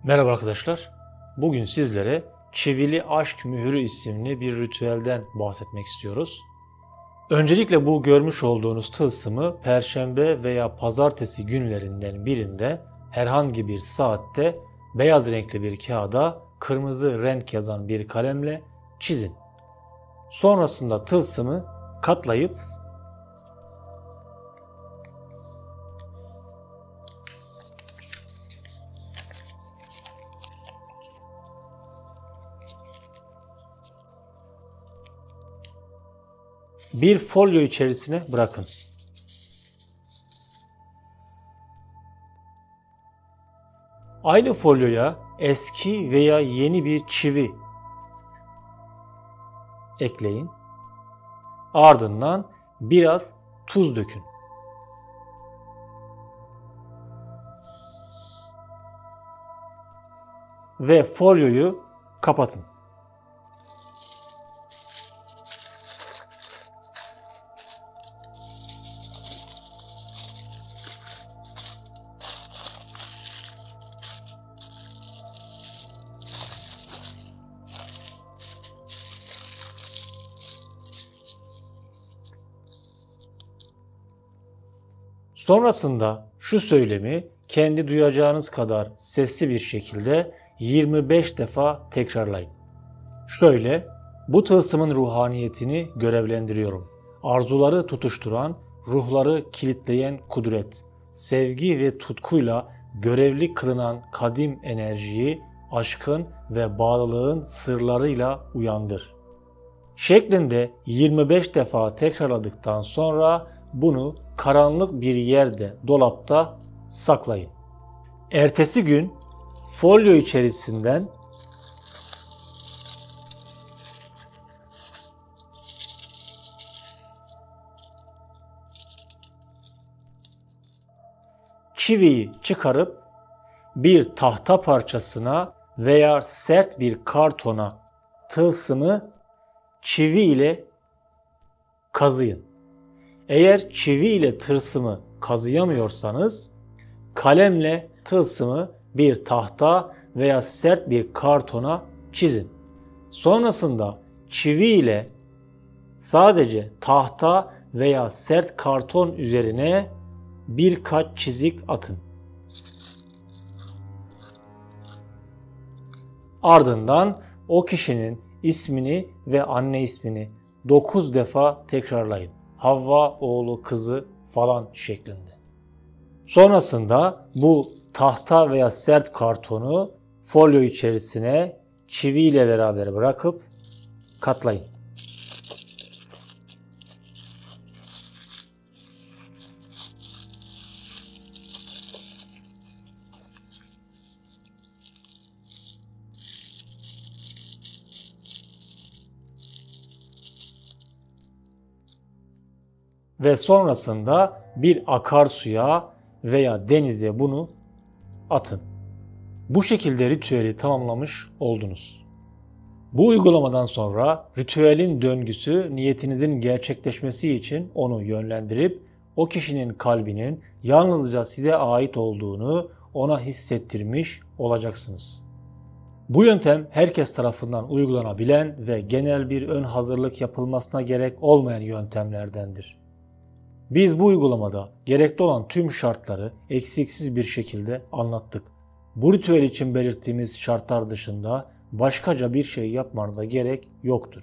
Merhaba arkadaşlar. Bugün sizlere Çivili Aşk Mührü isimli bir ritüelden bahsetmek istiyoruz. Öncelikle bu görmüş olduğunuz tılsımı Perşembe veya Pazartesi günlerinden birinde herhangi bir saatte beyaz renkli bir kağıda kırmızı renk yazan bir kalemle çizin. Sonrasında tılsımı katlayıp bir folyo içerisine bırakın. Aynı folyoya eski veya yeni bir çivi ekleyin. Ardından biraz tuz dökün. Ve folyoyu kapatın. Sonrasında şu söylemi kendi duyacağınız kadar sesli bir şekilde 25 defa tekrarlayın. Şöyle, bu tılsımın ruhaniyetini görevlendiriyorum. Arzuları tutuşturan, ruhları kilitleyen kudret, sevgi ve tutkuyla görevli kılınan kadim enerjiyi aşkın ve bağlılığın sırlarıyla uyandır. Şeklinde 25 defa tekrarladıktan sonra bunu karanlık bir yerde, dolapta saklayın. Ertesi gün folyo içerisinden çiviyi çıkarıp bir tahta parçasına veya sert bir kartona tılsımı çivi ile kazıyın. Eğer çivi ile tılsımı kazıyamıyorsanız kalemle tılsımı bir tahta veya sert bir kartona çizin. Sonrasında çivi ile sadece tahta veya sert karton üzerine birkaç çizik atın. Ardından o kişinin ismini ve anne ismini 9 defa tekrarlayın. Havva, oğlu, kızı falan şeklinde. Sonrasında bu tahta veya sert kartonu folyo içerisine çivi ile beraber bırakıp katlayın. Ve sonrasında bir akarsuya veya denize bunu atın. Bu şekilde ritüeli tamamlamış oldunuz. Bu uygulamadan sonra ritüelin döngüsü niyetinizin gerçekleşmesi için onu yönlendirip o kişinin kalbinin yalnızca size ait olduğunu ona hissettirmiş olacaksınız. Bu yöntem herkes tarafından uygulanabilen ve genel bir ön hazırlık yapılmasına gerek olmayan yöntemlerdendir. Biz bu uygulamada gerekli olan tüm şartları eksiksiz bir şekilde anlattık. Bu ritüel için belirttiğimiz şartlar dışında başkaca bir şey yapmanıza gerek yoktur.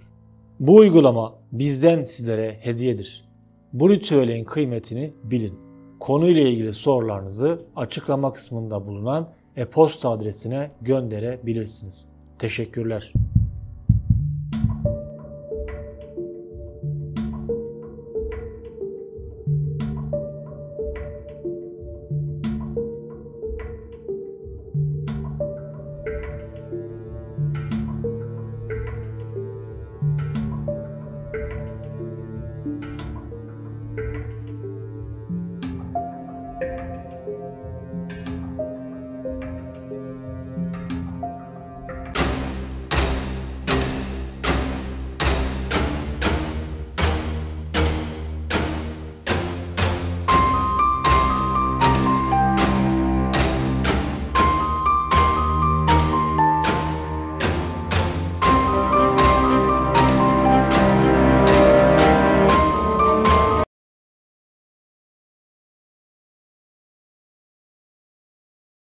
Bu uygulama bizden sizlere hediyedir. Bu ritüelin kıymetini bilin. Konuyla ilgili sorularınızı açıklama kısmında bulunan e-posta adresine gönderebilirsiniz. Teşekkürler.